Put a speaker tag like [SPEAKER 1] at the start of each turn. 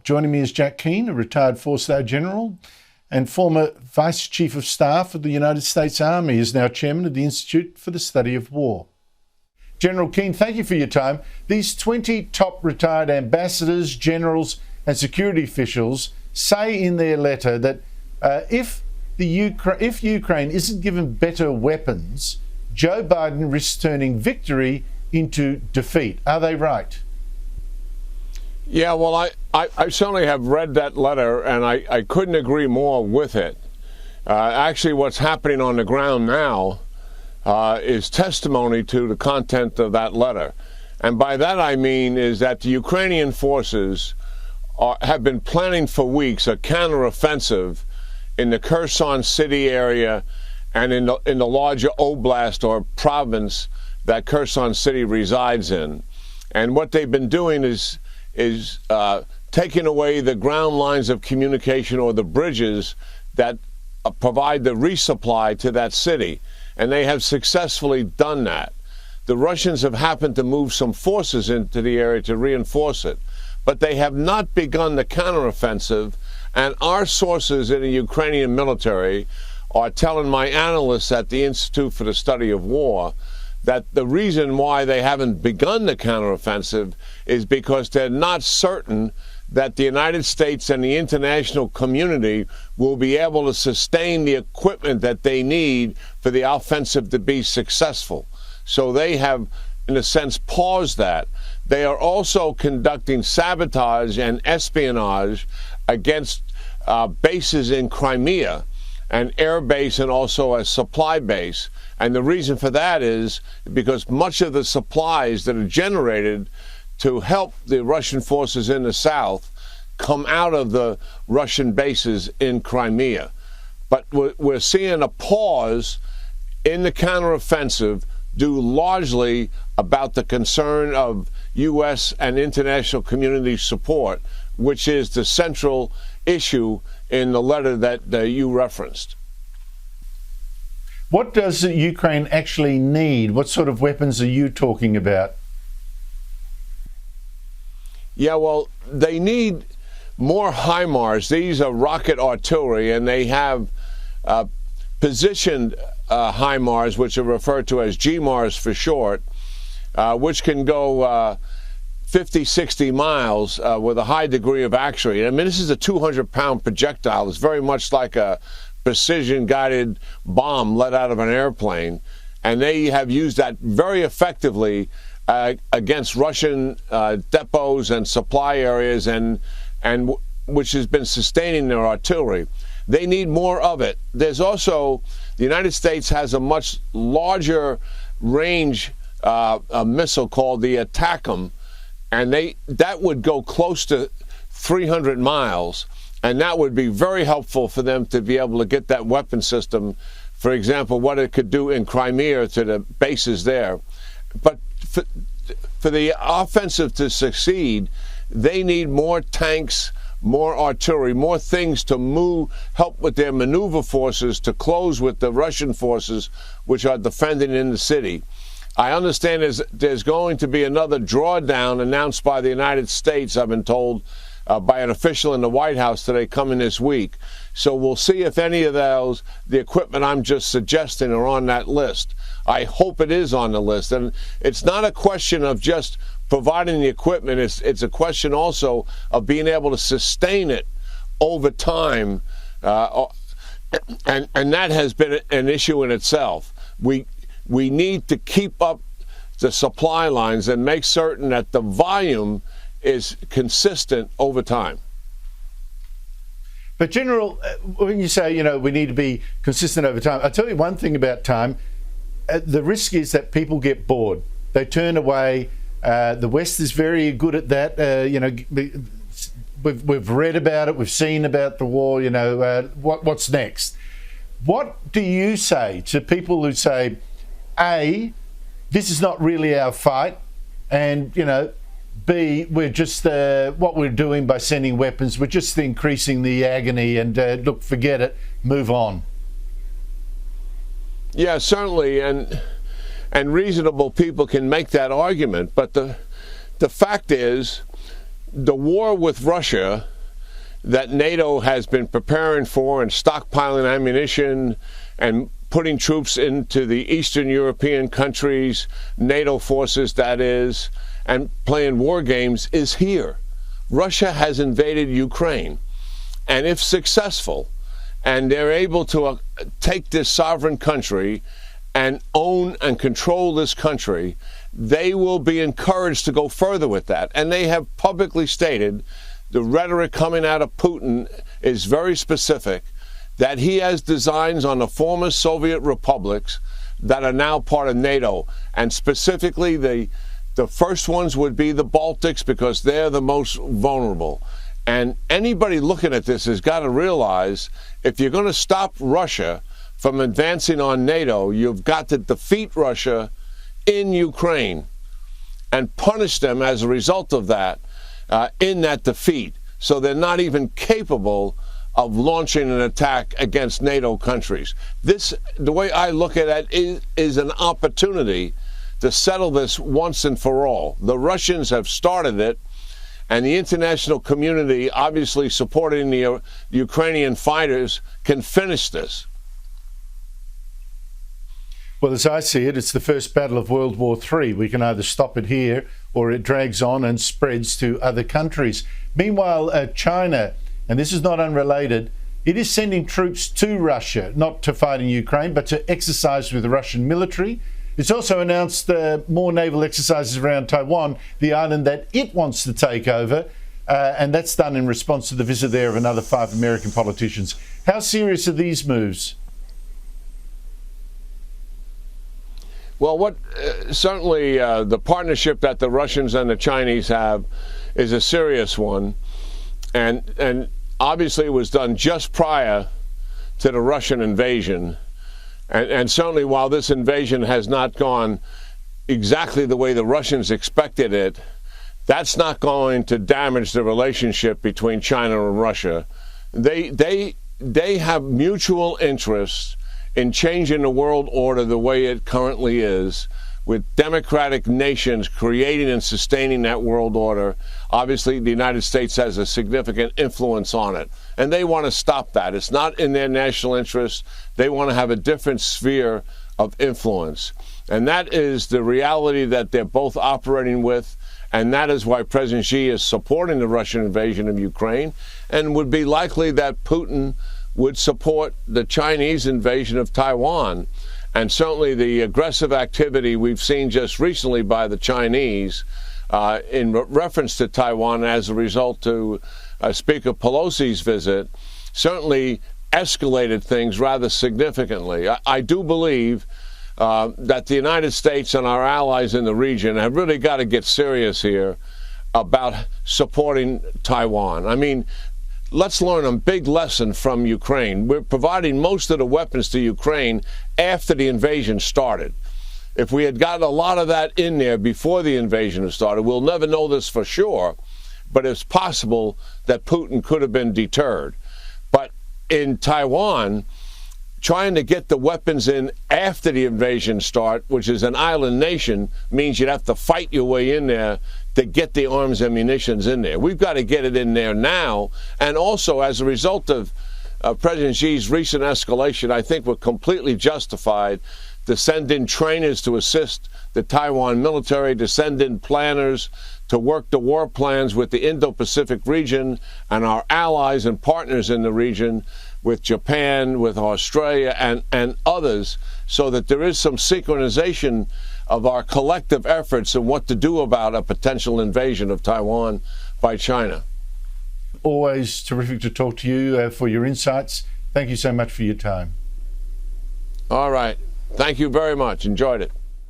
[SPEAKER 1] Joining me is Jack Keane, a retired four-star general and former Vice Chief of Staff of the United States Army. He is now Chairman of the Institute for the Study of War. General Keane, thank you for your time. These 20 top retired ambassadors, generals and security officials say in their letter that if Ukraine isn't given better weapons, Joe Biden risks turning victory into defeat. Are they right?
[SPEAKER 2] Yeah, well, I certainly have read that letter, and I couldn't agree more with it. Actually, what's happening on the ground now is testimony to the content of that letter. And by that I mean is that the Ukrainian forces have been planning for weeks a counteroffensive in the Kherson city area and in the larger oblast or province that Kherson city resides in. And what they've been doing is taking away the ground lines of communication or the bridges that provide the resupply to that city. And they have successfully done that. The Russians have happened to move some forces into the area to reinforce it, but they have not begun the counteroffensive. And our sources in the Ukrainian military are telling my analysts at the Institute for the Study of War that the reason why they haven't begun the counteroffensive is because they're not certain that the United States and the international community will be able to sustain the equipment that they need for the offensive to be successful. So they have, in a sense, paused that. They are also conducting sabotage and espionage against bases in Crimea, an air base and also a supply base. And the reason for that is because much of the supplies that are generated to help the Russian forces in the south come out of the Russian bases in Crimea. But we're seeing a pause in the counteroffensive due largely about the concern of U.S. and international community support, which is the central issue in the letter that you referenced.
[SPEAKER 1] What does Ukraine actually need? What sort of weapons are you talking about?
[SPEAKER 2] Yeah, well, they need more HIMARS. These are rocket artillery, and they have positioned HIMARS, which are referred to as GMARS for short, which can go 50, 60 miles with a high degree of accuracy. I mean, this is a 200-pound projectile. It's very much like a precision-guided bomb let out of an airplane. And they have used that very effectively against Russian depots and supply areas, and which has been sustaining their artillery. They need more of it. There's also, the United States has a much larger range a missile called the ATACMS, and that would go close to 300 miles, and that would be very helpful for them to be able to get that weapon system, for example, what it could do in Crimea to the bases there. But for the offensive to succeed, they need more tanks, more artillery, more things to help with their maneuver forces to close with the Russian forces which are defending in the city. I understand there's going to be another drawdown announced by the United States, I've been told, by an official in the White House today, coming this week. So we'll see if any of those, the equipment I'm just suggesting, are on that list. I hope it is on the list. And it's not a question of just providing the equipment. It's a question also of being able to sustain it over time. And that has been an issue in itself. We need to keep up the supply lines and make certain that the volume is consistent over time.
[SPEAKER 1] But General, when you say, we need to be consistent over time, I'll tell you one thing about time. The risk is that people get bored. They turn away. The West is very good at that. We've read about it. We've seen about the war. What's next? What do you say to people who say, A, this is not really our fight, and, B, we're just, what we're doing by sending weapons, we're just increasing the agony, and look, forget it, move on?
[SPEAKER 2] Yeah, certainly, and reasonable people can make that argument, but the fact is, the war with Russia that NATO has been preparing for and stockpiling ammunition and putting troops into the Eastern European countries, NATO forces that is, and playing war games is here. Russia has invaded Ukraine. And if successful, and they're able to take this sovereign country and own and control this country, they will be encouraged to go further with that. And they have publicly stated, the rhetoric coming out of Putin is very specific, that he has designs on the former Soviet republics that are now part of NATO. And specifically, the first ones would be the Baltics, because they're the most vulnerable. And anybody looking at this has got to realize, if you're going to stop Russia from advancing on NATO, you've got to defeat Russia in Ukraine and punish them as a result of that, in that defeat, so they're not even capable of launching an attack against NATO countries. This, the way I look at it, is an opportunity to settle this once and for all. The Russians have started it, and the international community, obviously supporting the Ukrainian fighters, can finish this.
[SPEAKER 1] Well, as I see it, it's the first battle of World War III. We can either stop it here or it drags on and spreads to other countries. Meanwhile, China, and this is not unrelated, it is sending troops to Russia, not to fight in Ukraine, but to exercise with the Russian military. It's also announced more naval exercises around Taiwan, the island that it wants to take over, and that's done in response to the visit there of another 5 American politicians. How serious are these moves?
[SPEAKER 2] Well, certainly the partnership that the Russians and the Chinese have is a serious one, and obviously it was done just prior to the Russian invasion. And certainly, while this invasion has not gone exactly the way the Russians expected it, that's not going to damage the relationship between China and Russia. They have mutual interests in changing the world order the way it currently is, with democratic nations creating and sustaining that world order. Obviously, the United States has a significant influence on it, and they want to stop that. It's not in their national interest. They want to have a different sphere of influence, and that is the reality that they're both operating with, and that is why President Xi is supporting the Russian invasion of Ukraine, and would be likely that Putin would support the Chinese invasion of Taiwan. And certainly the aggressive activity we've seen just recently by the Chinese in reference to Taiwan as a result to Speaker Pelosi's visit certainly escalated things rather significantly. I do believe that the United States and our allies in the region have really got to get serious here about supporting Taiwan. I mean, let's learn a big lesson from Ukraine. We're providing most of the weapons to Ukraine after the invasion started. If we had gotten a lot of that in there before the invasion started, we'll never know this for sure, but it's possible that Putin could have been deterred. But in Taiwan, trying to get the weapons in after the invasion start, which is an island nation, means you'd have to fight your way in there to get the arms and munitions in there. We've got to get it in there now. And also, as a result of President Xi's recent escalation, I think we're completely justified to send in trainers to assist the Taiwan military, to send in planners to work the war plans with the Indo-Pacific region and our allies and partners in the region, with Japan, with Australia, and others, so that there is some synchronization of our collective efforts and what to do about a potential invasion of Taiwan by China.
[SPEAKER 1] Always terrific to talk to you for your insights. Thank you so much for your time.
[SPEAKER 2] All right. Thank you very much. Enjoyed it.